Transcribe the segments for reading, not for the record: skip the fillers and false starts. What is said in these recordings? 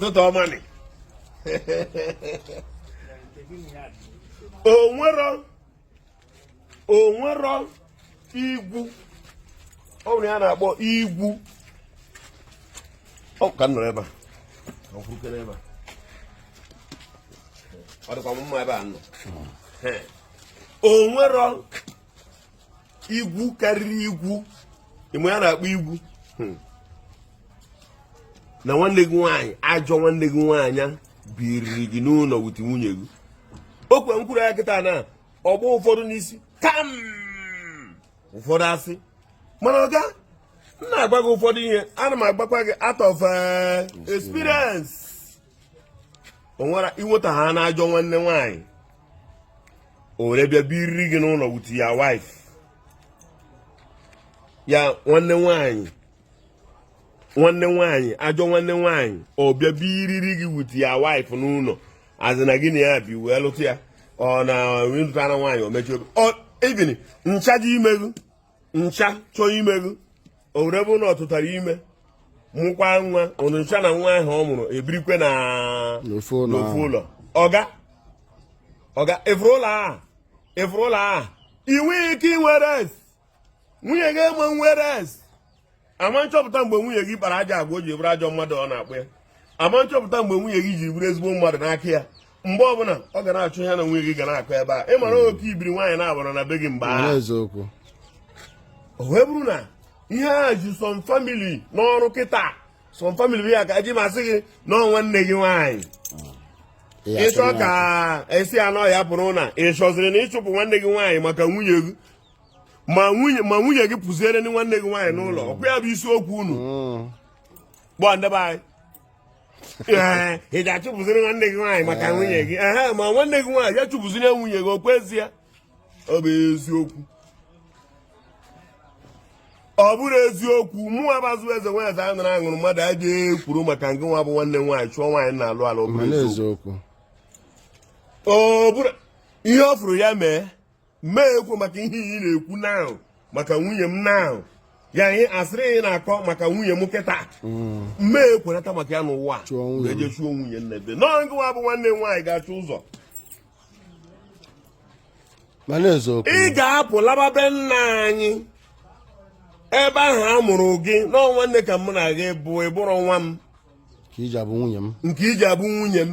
ụtụtụ ọma nị onwero igwu ọ bụrụ ya na-akpọ igwu ka m nọrọ ebe a ọ dịkwa mma ebe a nọ onwero igwu karịrị igwu ịmụ ya na-akpọ igwu na nwanne gị nwaanyị ajọ nwanne gị nwaanyị biriri gị n'ụlọ wute nwunye gị okwe mkwuru ya kịta na ọgbọ ụfọdụ n'isi kam ụfọdụ asị mana ọga m na-agba gị ụfọdụ ihe ana m agbakwa gị out of experience onwere inweta ha na-ajọ nwanne nwaanyị o were bịa biriri gị n'ụlọ wute ya wife ya nwanne nwaanyị ajọ nwanne nwaanyị ọ bịa biriri gị wute ya wife n'ụlọ azịna gị na ya bi wee lụtụ ya ọ na lụta na nwaanyị o mechie obi even ncha dị ime gị ncha chọọ ime gị o were bụ na ọ tụtara ime mụkwa nwa ụnụ ncha na nwa ahụ ọ mụrụ ebirikwe na n'ofu ụlọ ọga ịfụrụ ụlọ a inwe ike inwe rest nwunye gị enwe nwe rest ama nchọpụta mgbe nwunye gị kpara aja agwa o ji bụrụ ajọ mmadụ ọ na-akpụ ya ama nchọpụta mgbe nwunye gị ji bụrụ ezigbo mmadụ n'aka ya mgbe ọbụla ọ ga na-achụ ya na nwunye gị ga na-akụ ebe a ịmara oke ibiri nwaanyị na-abara na be gị mgbe ahụ o wee bụrụ na ihe a ji som famili n'ọrụ kịta som famili bụ ya ka ji masị gị na nwanne gị nwaanyị ịchọ ka esi anọ ya pụrụ na ị chọziri na ịchụpụ nwanne gị nwaanyị maka nwunye gị ma nwunye gị pụziere ndị nwanne gị nwaanyị n'ụlọ ọkwa ya bụ isiokwu unu gbọ ndebe anyị ị ga-achụpụziri nwanne gị nwaanyị maka nwunye gị ma nwanne gị nwaanyị ya chụpụziri nwunye gị okwezie ya ọ bụ eziokwu ọ bụrụ eziokwu mụnwa bazụ eze nwa eze a nara aṅụrụ mmadụ aja ekwuru maka nke nwa bụ nwanne nwaanyị chụọ nwaanyị na-alụ ala ọ bụrụ ihe ọ fụrụ ya mee ekwu maka ihe iyi na-ekwu now maka nwunye m now ya ihe asịrị ị na-akọ maka nwunye m kịta mmee ekwenata maka ya n'ụwa ga-eje chụọ nwunye nnebe nọọ nke nwa bụ nwanne nwaanyị ga-achụ ụzọ ị ga-apụ laba be nna anyị ebe ahụ a mụrụ gị nọọ nwanne ka mụ na gị bụ ịbụrụ nwa m nke iji abụ nwunye m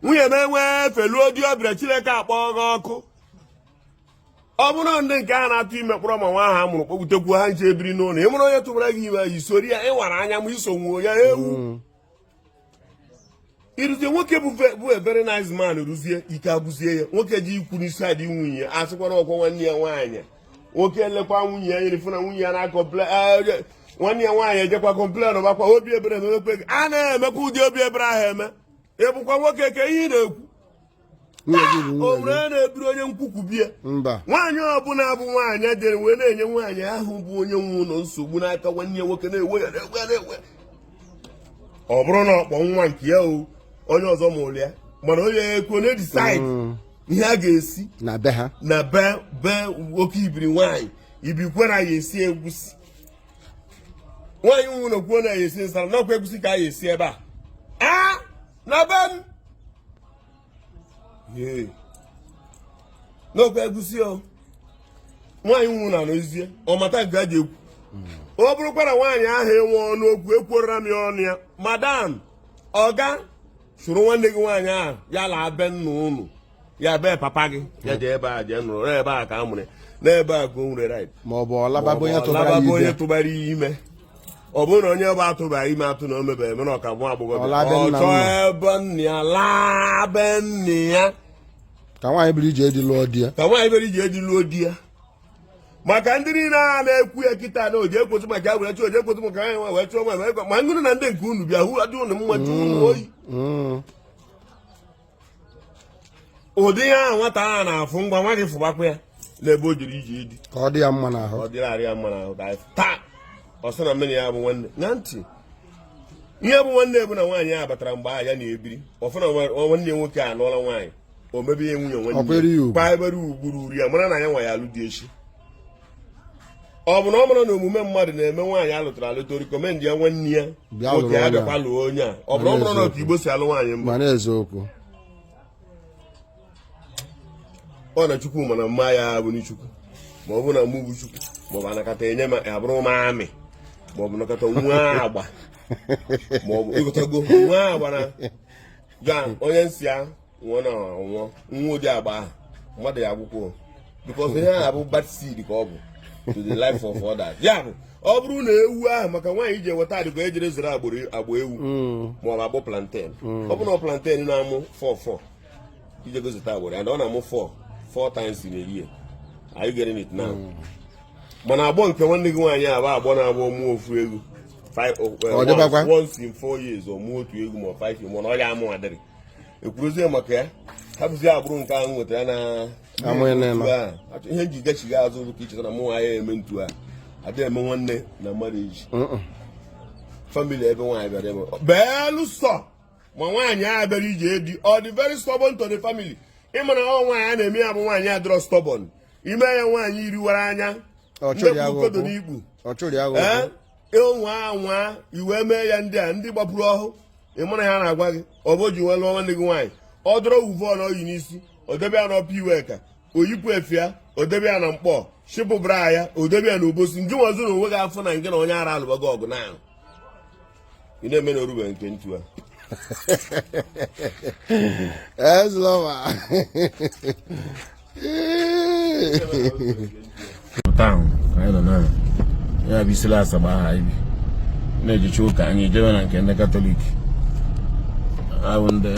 nwunye m enwee feluo di ọbịa Chineke akpọọ gị ọkụ ọ bụrụ ndị nke a na-atụ ime kpọrọ ma nwa ahụ a mụrụ kpọgbutekwu ha nche ebiri n'ụlọ ị mụrụ onye tụbara gị ime yi sori ya ịwara anya ma isonwuo ya ewu iruzie nwoke bụ a very nice man ruzie ike abụzie ya nwoke ji ikwu n'isi adị nwunye ya asịkwara ọkwa nwanne ya nwaanyị nwoke elekwa nwunye ya nyere fụ na nwunye ya na-akọmplen nwanne ya nwaanyị ejekwa kọmplen gbakwa obi ebere ememekwe gị a na-emekwa ụdị obi ebere ahụ eme ịbụkwa nwoke ka ihe ị na-ekwu o were na-ebiri onye nkwukwubie nwaanyị ọbụla bụ nwaanyị jere wee na-enye nwaanyị ahụ bụ onye nwe ụlọ nsogbu n'aka nwanne ya nwoke na-ewe ya na-ewe ọ bụrụ na ọkpọ nwa nke ya o onye ọzọ ma ụlụ ya mana onye ekwu na decide ihe a ga-esi na be nwoke ibiri nwaanyị ibikwara ya esi egwusi nwaanyị nwụrụ kwuo na ya esi nsara n'ọkwa egwusi ka a ya esi ebe a na be m n'okwu egusi o nwaanyị nwụ na n'ezie ọmata nke a ji ekwu ọ bụrụkwa na nwaanyị ahụ enwe ọnụ okwu ekwuora m ya ọnụ ya madam ọga soro nwanne gị nwaanyị ahụ ya la be nna ụnụ ya be papa gị ya jee ebe a jee nụrụ ebe a ka a mụrụ n'ebe a ka o nwere right ma ọ bụ ọlababa onye tụbara ya ime ọ bụrụ na onye bụ atụbara ime atụ na o mebere mere ọka nwa agbọghọ ọ chọọ ebe nna ya laa be nna ya ka nwaanyị biri iji edi lụọ di ya maka ndị niile a na-ekwu ya kịta na oji ekwotu maka ya were chọọ oji ekwotu maka ya wee chọọ ma ngụrụ na ndị nke unu bịa hụ adị ụnụ mma jụ ụnụ oyi ụdị ya nwata ahụ na-afụ ngwa nwa gị fụbakwa ya n'ebe o jiri iji edi ka ọ dị ya mma n'ahụ ọ dịrarị ya mma n'ahụ ka taa ọ sị na mmiri ya bụ nwanne na ntị ihe bụ nwanne bụ na nwaanyị a batara mgbe ahụ ya na-ebiri ọfụ na nwanne ya nwoke a nụọla nwaanyị o mebe ihe nwunye nwanne kwa ebere ugburu uri ya mara na ya nwa ya alụ dị echi ọ bụ na ọ mara na omume mmadụ na-eme nwaanyị alụtara alụta rikọmendị ya nwanne ya oke ya bịakwa lụọ onye a ọ bụ na ọ mara na otu Igbo si alụ nwaanyị mma eziokwu ọ na Chukwu mana mma ya bụ n'Chukwu ma ọ bụ na mụ bụ Chukwu ma ọ bụ anakọta enye ma ya bụrụ m amị ma ọ bụ nakọta nwa agba ma ọ bụ ịgụtago nwa agba na ga onye nsị ya nwụọ na ọnwụọ nwa ụdị agba ahụ mmadụ ya akwụkwọ because ihe ahụ bụ bad seed ka ọ bụ to the life of others. Ya bụ ọ bụrụ na ewu ahụ maka nwaanyị iji eweta adịkwa ejere zere agba ewu ma ọ bụ agbụ plantain ọ bụ na plantain na-amụ 4 ije gozita agbụrụ and ọ na-amụ 4 times in a year. Are you getting it now? Mana agbọ nke nwanne gị nwaanyị abụ agbọ na-agbọ mụọ ofu egwu once in 4 years ọ mụọ otu egwu ma 5 years mana ọ ya amụ adịrị ekwurozie maka ya hapụzie agbụrụ nke ahụ nwetara na ihe nji gachiga azụ bụ ka icheta na mụ nwa ya eme ntu a adịghị eme nwanne na mmadụ eji famili ebe nwaanyị bịara eme belụsọ ma nwaanyị a bịara ije di ọ dị very stubborn to the family ịmana ọ nwaanyị a na-eme ya bụ nwaanyị adịrọ stubborn ime ya nwaanyị iriwara anya ndekpukodo n'ikpu ịnwa anwa iwe mee ya ndị a ndị gbapụrụ ọhụụ ịmana ya na-agwa gị ọ bụ ji wee lụọ nwanne gị nwaanyị ọ dọrọ uvon oyi n'isi o debe ya n'ọpa iwe ka o yipụ efe ya o debe ya na mkpọ shipụbara ya o debe ya na obosi ndị nwazo na onwe gị afọ na nke na onye ara alụbago ọgụ na ahụ ị na-eme na orube nke ntu a anyị nọ na ya bụ isila asaba aha ibi na-ejicha ụka anyị jebe na nke ndị katọlik ahụ ndị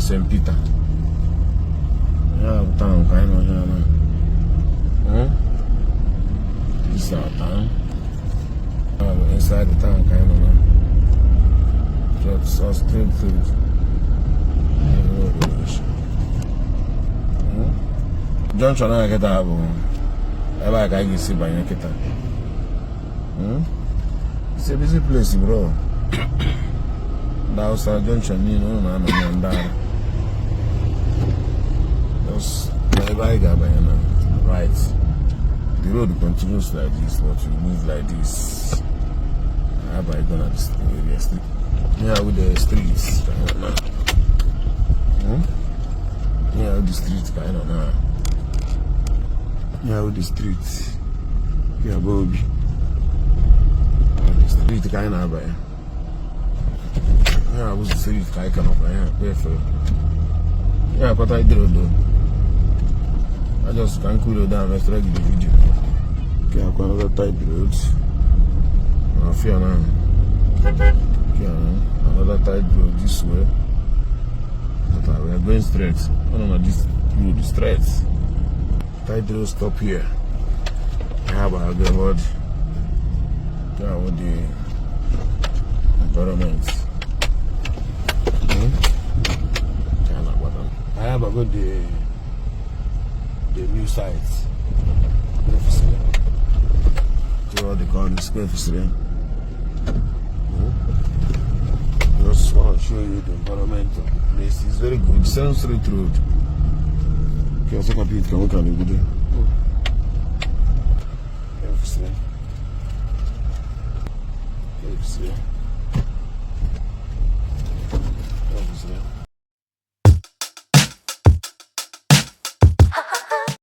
St. Peter ya bụ taụn ka anyị nọ ya na this our town inside the town ka anyị nọ na just osteen junction a kịta bụ ebe a ka anyị ga-esi banye kịta it's a busy place bro the Hausa junction niile ụlọ na-anọ na ndị ara ebe anyị ga-abanye na right the road continues like this but we move like this abanye go na the area street here with the streets here with the streets ka anyị nọ na here with the streets here bụ obi the street ka anyị na-abanye yeah, I was serious. I cannot. Yeah, but I did it. I just can't cool down. Let's try the video. Okay, I've got another type road. I feel now. Okay, another type road this way. But we are going straight. I don't know this road is straight. Type road stop here. How about the road? Yeah, with the environment. I have about the new sites. What they call the square facility. Just want to show you the environment of the place. It's very good. 7th Street Road. Okay, also complete. Can we go there? Facility.